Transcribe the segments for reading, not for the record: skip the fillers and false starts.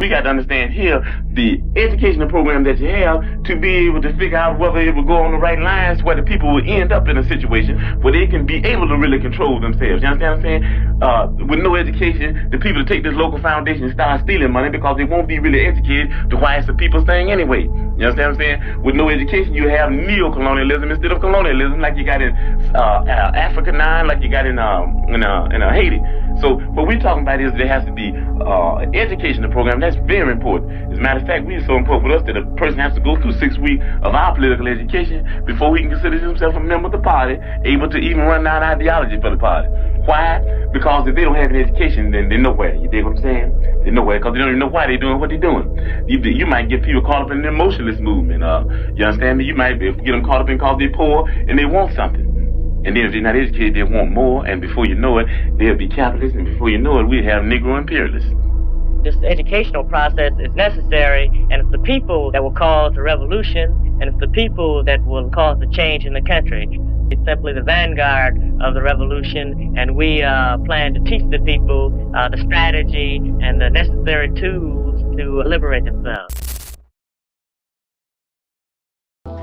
We got to understand here the educational program that you have to be able to figure out whether it will go on the right lines where the people will end up in a situation where they can be able to really control themselves. You understand what I'm saying? With no education, the people take this local foundation and start stealing money because they won't be really educated to why it's the people's thing anyway. You understand what I'm saying? With no education, you have neo-colonialism instead of colonialism, like you got in Africa 9, like you got in Haiti. So what we're talking about is there has to be educational program. That's very important. As a matter of fact, it's so important for us that a person has to go through 6 weeks of our political education before he can consider himself a member of the party, able to even run down ideology for the party. Why? Because if they don't have an education, then they're nowhere. You dig what I'm saying? They're nowhere because they don't even know why they're doing what they're doing. You might get people caught up in the emotionalist movement. You understand me? You might get them caught up in because they're poor and they want something. And then if they're not educated, they want more. And before you know it, they'll be capitalists. And before you know it, we'll have Negro imperialists. This educational process is necessary, and it's the people that will cause the revolution, and it's the people that will cause the change in the country. It's simply the vanguard of the revolution, and we plan to teach the people the strategy and the necessary tools to liberate themselves.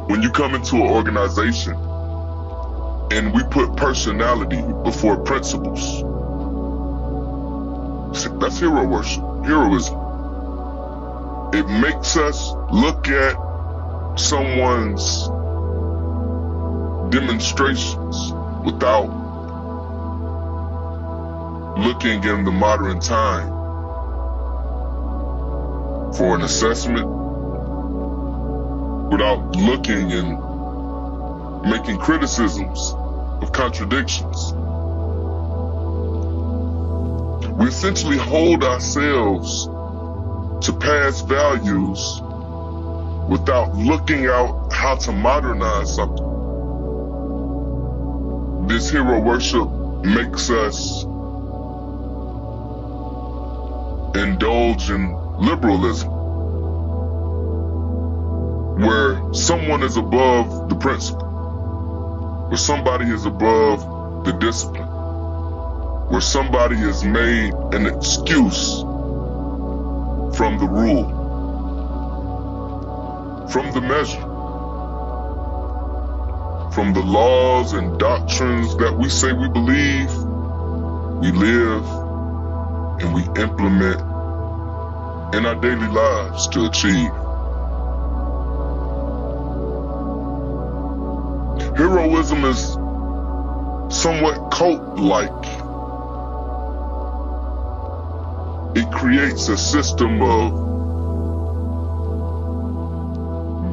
When you come into an organization and we put personality before principles, that's hero worship, heroism. It makes us look at someone's demonstrations without looking in the modern time for an assessment, without looking and making criticisms of contradictions. We essentially hold ourselves to past values without looking out how to modernize something. This hero worship makes us indulge in liberalism, where someone is above the principle, where somebody is above the discipline, where somebody is made an excuse from the rule, from the measure, from the laws and doctrines that we say we believe, we live, and we implement in our daily lives to achieve. Heroism is somewhat cult-like. It creates a system of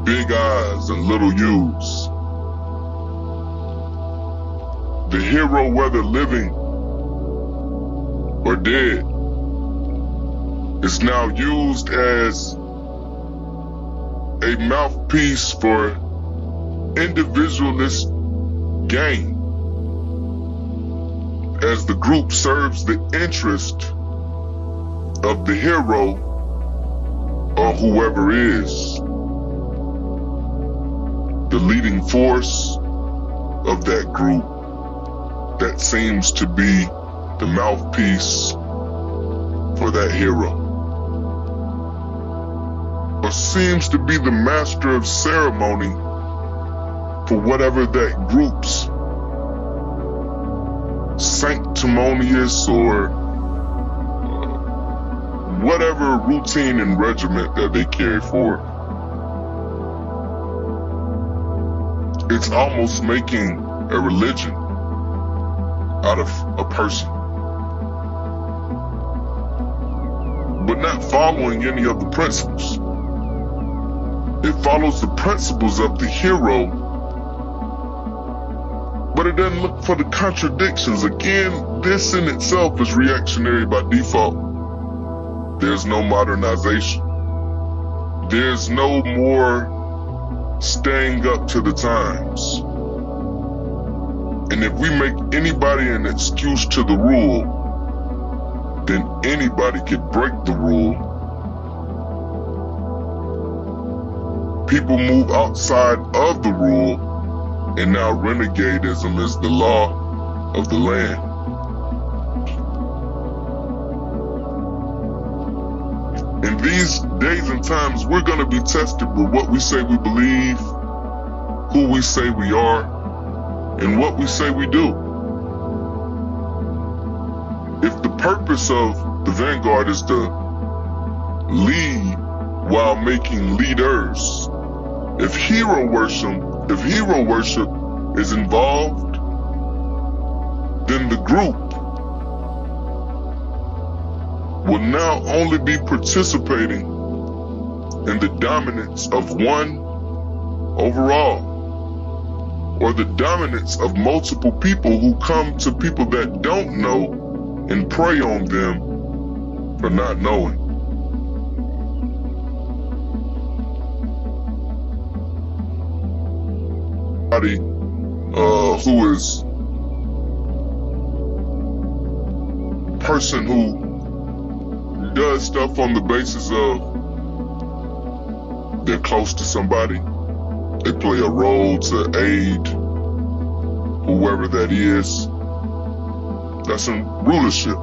big I's and little U's. The hero, whether living or dead, is now used as a mouthpiece for individualist gain, as the group serves the interest of the hero or whoever is the leading force of that group that seems to be the mouthpiece for that hero, or seems to be the master of ceremony for whatever that group's sanctimonious or whatever routine and regiment that they carry forward. It's almost making a religion out of a person, but not following any of the principles. It follows the principles of the hero, but it doesn't look for the contradictions. Again, this in itself is reactionary by default. There's no modernization. There's no more staying up to the times. And if we make anybody an excuse to the rule, then anybody could break the rule. People move outside of the rule, and now renegadism is the law of the land. And these days and times, we're going to be tested with what we say we believe, who we say we are, and what we say we do. If the purpose of the vanguard is to lead while making leaders, if hero worship is involved, then the group will now only be participating in the dominance of one overall, or the dominance of multiple people who come to people that don't know and prey on them for not knowing. Who is person who does stuff on the basis of they're close to somebody, they play a role to aid whoever that is. That's in rulership.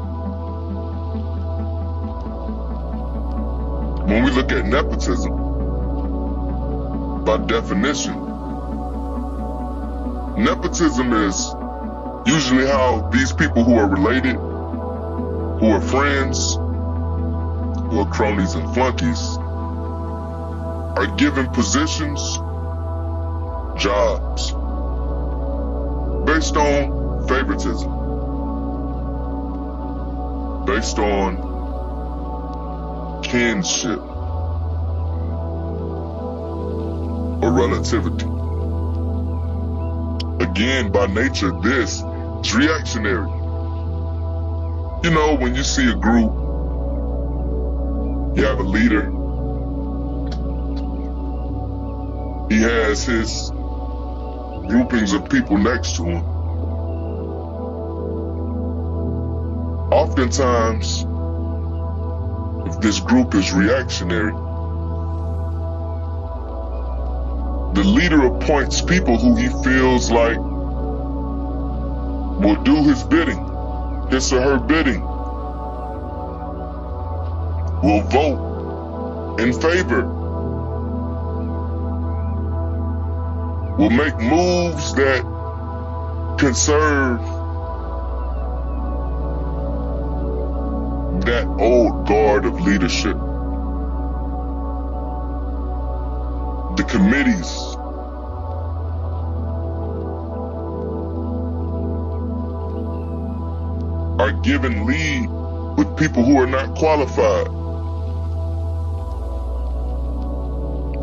When we look at nepotism, by definition, nepotism is usually how these people who are related, who are friends, who are cronies and flunkies, are given positions, jobs, based on favoritism, based on kinship or relativity. Again, by nature, this is reactionary. You know, when you see a group, you have a leader, he has his groupings of people next to him. Oftentimes, if this group is reactionary, the leader appoints people who he feels like will do his bidding, his or her bidding, will vote in favor, will make moves that can serve that old guard of leadership. The committees are given lead with people who are not qualified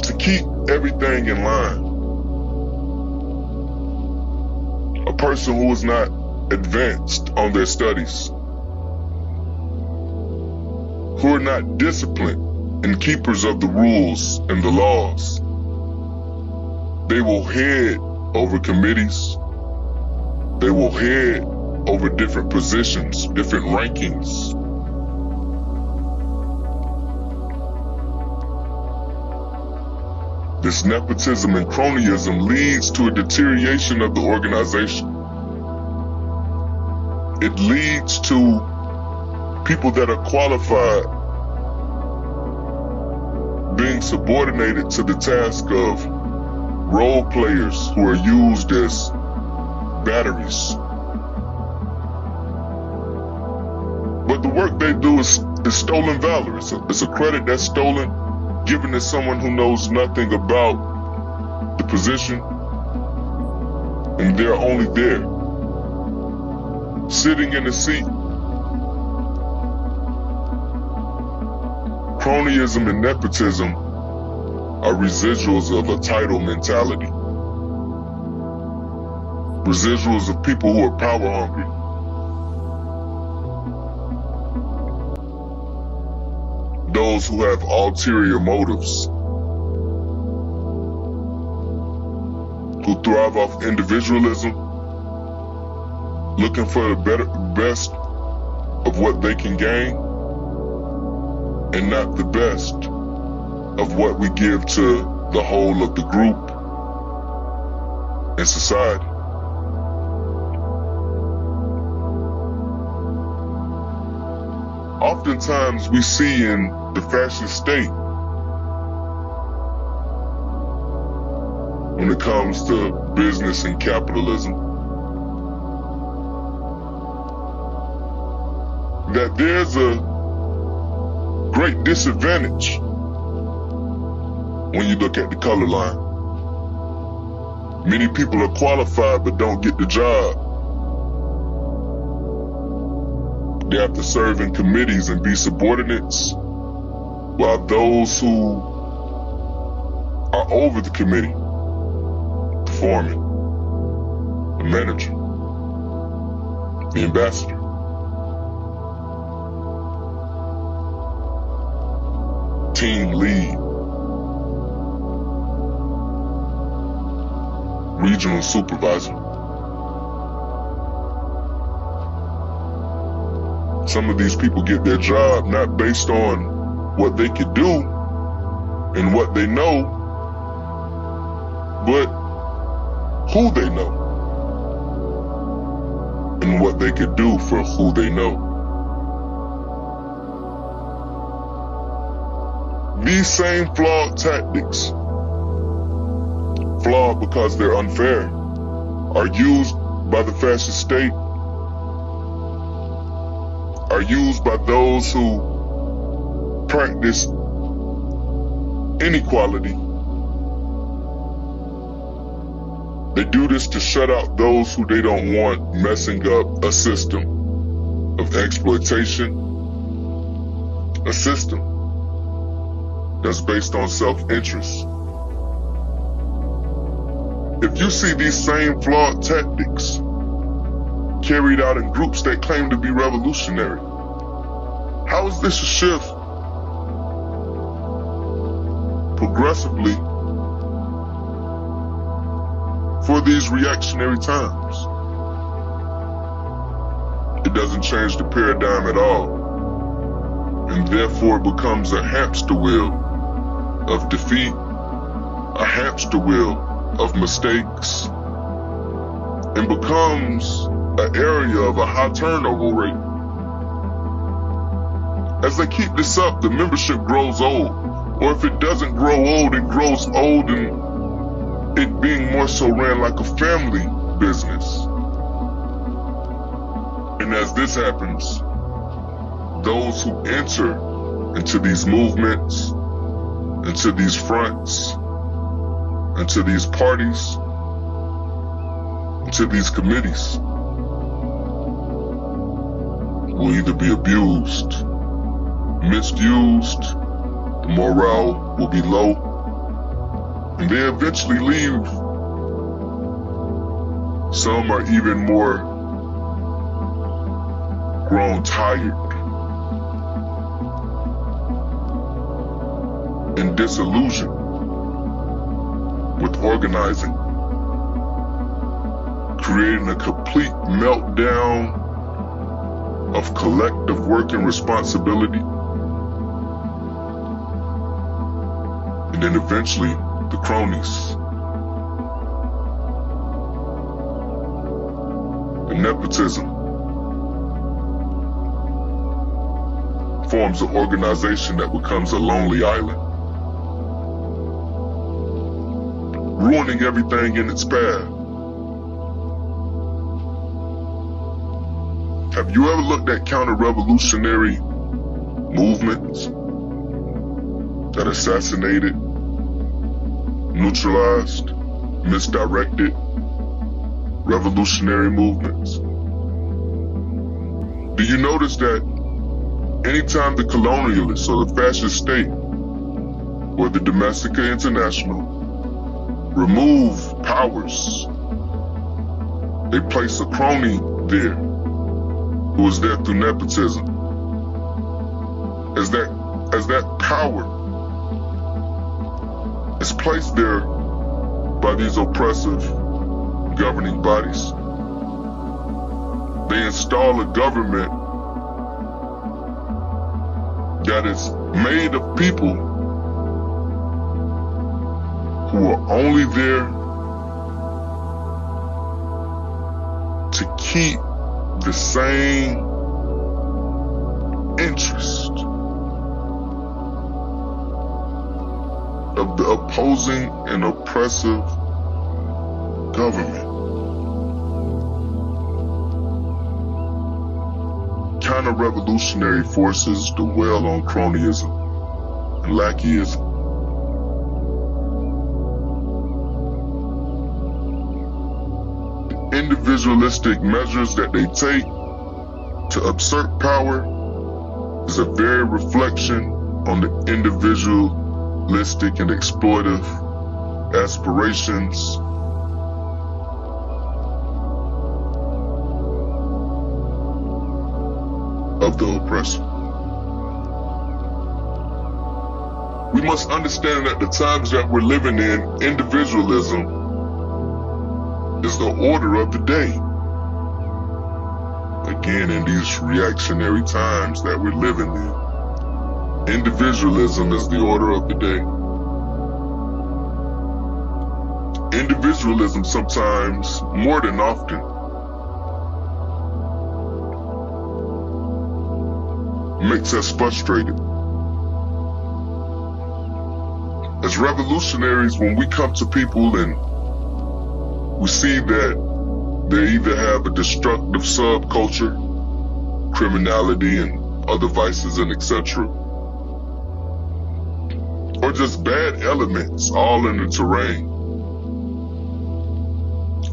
to keep everything in line. A person who is not advanced on their studies, who are not disciplined and keepers of the rules and the laws, they will head over committees, they will head over different positions, different rankings. This nepotism and cronyism leads to a deterioration of the organization. It leads to people that are qualified being subordinated to the task of role players who are used as batteries. But the work they do is stolen valor. It's a credit that's stolen, given to someone who knows nothing about the position, and they're only there, sitting in a seat. Cronyism and nepotism are residuals of a title mentality. Residuals of people who are power hungry. Those who have ulterior motives, who thrive off individualism, looking for the best of what they can gain, and not the best of what we give to the whole of the group and society. oftentimes we see in the fascist state when it comes to business and capitalism, that there's a great disadvantage when you look at the color line. Many people are qualified but don't get the job. They have to serve in committees and be subordinates, while those who are over the committee, the foreman, the manager, the ambassador, team lead, regional supervisor. Some of these people get their job not based on what they could do and what they know, but who they know and what they could do for who they know. These same flawed tactics, flawed because they're unfair, are used by the fascist state, are used by those who practice inequality. They do this to shut out those who they don't want messing up a system of exploitation, a system that's based on self-interest. If you see these same flawed tactics carried out in groups that claim to be revolutionary, how is this a shift progressively for these reactionary times? It doesn't change the paradigm at all, and therefore it becomes a hamster wheel of defeat, a hamster wheel of mistakes, and becomes an area of a high turnover rate. As they keep this up, the membership grows old, or if it doesn't grow old, it grows old in it being more so ran like a family business. And as this happens, those who enter into these movements, into these fronts, into these parties, into these committees, will either be abused, misused, the morale will be low, and they eventually leave. Some are even more grown tired and disillusioned with organizing, creating a complete meltdown of collective work and responsibility, and then eventually the cronies, the nepotism, forms an organization that becomes a lonely island, ruining everything in its path. Have you ever looked at counter-revolutionary movements that assassinated, neutralized, misdirected revolutionary movements? Do you notice that anytime the colonialists or the fascist state or the Domestica International remove powers, they place a crony there who is there through nepotism. As that power is placed there by these oppressive governing bodies, they install a government that is made of people who are only there to keep the same interest of the opposing and oppressive government. Counter-revolutionary forces dwell on cronyism and lackeyism. The individualistic measures that they take to usurp power is a very reflection on the individualistic and exploitive aspirations of the oppressor. We must understand that the times that we're living in, individualism is the order of the day. Again, in these reactionary times that we're living in, individualism is the order of the day. Individualism sometimes, more than often, makes us frustrated. As revolutionaries, when we come to people and we see that they either have a destructive subculture, criminality and other vices and etc., or just bad elements all in the terrain,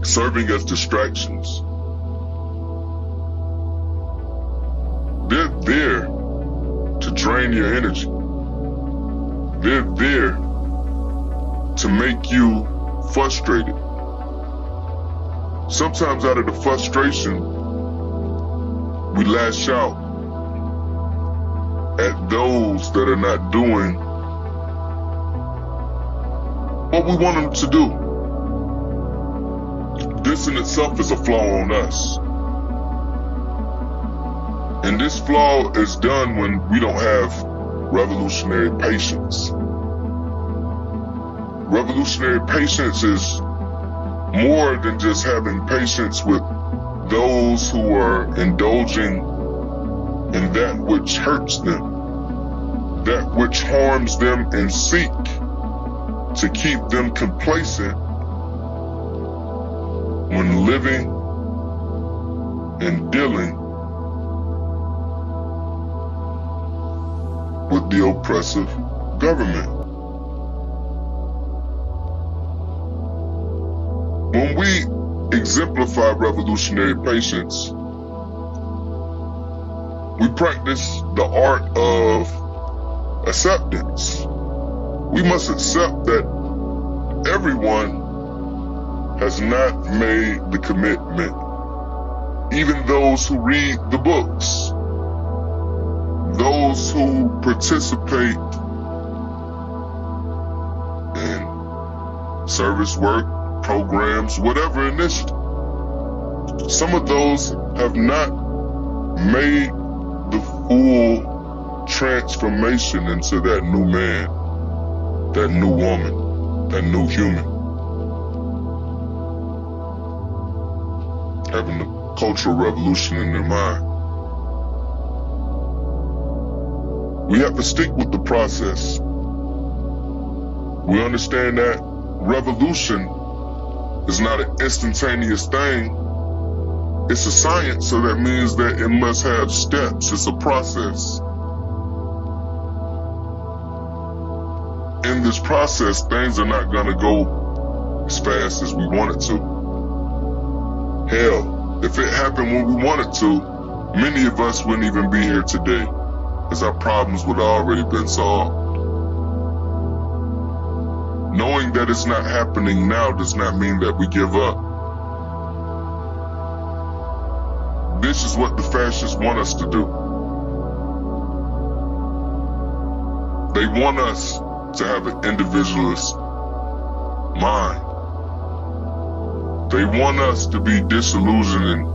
serving as distractions. They're there to drain your energy. They're there to make you frustrated. Sometimes out of the frustration, we lash out at those that are not doing what we want them to do. This in itself is a flaw on us. And this flaw is done when we don't have revolutionary patience. Revolutionary patience is more than just having patience with those who are indulging in that which hurts them, that which harms them, and seek to keep them complacent when living and dealing with the oppressive government. When we exemplify revolutionary patience, we practice the art of acceptance. We must accept that everyone has not made the commitment, even those who read the books, those who participate in service work, programs, whatever initiative. Some of those have not made the full transformation into that new man, that new woman, that new human. Having the cultural revolution in their mind. We have to stick with the process. We understand that revolution is not an instantaneous thing. It's a science, so that means that it must have steps. It's a process. In this process, things are not going to go as fast as we want it to. Hell, if it happened when we wanted to, many of us wouldn't even be here today, because our problems would have already been solved. Knowing that it's not happening now does not mean that we give up. This is what the fascists want us to do. They want us to have an individualist mind. They want us to be disillusioned and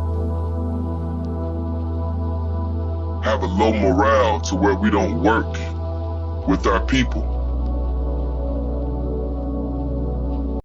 have a low morale to where we don't work with our people.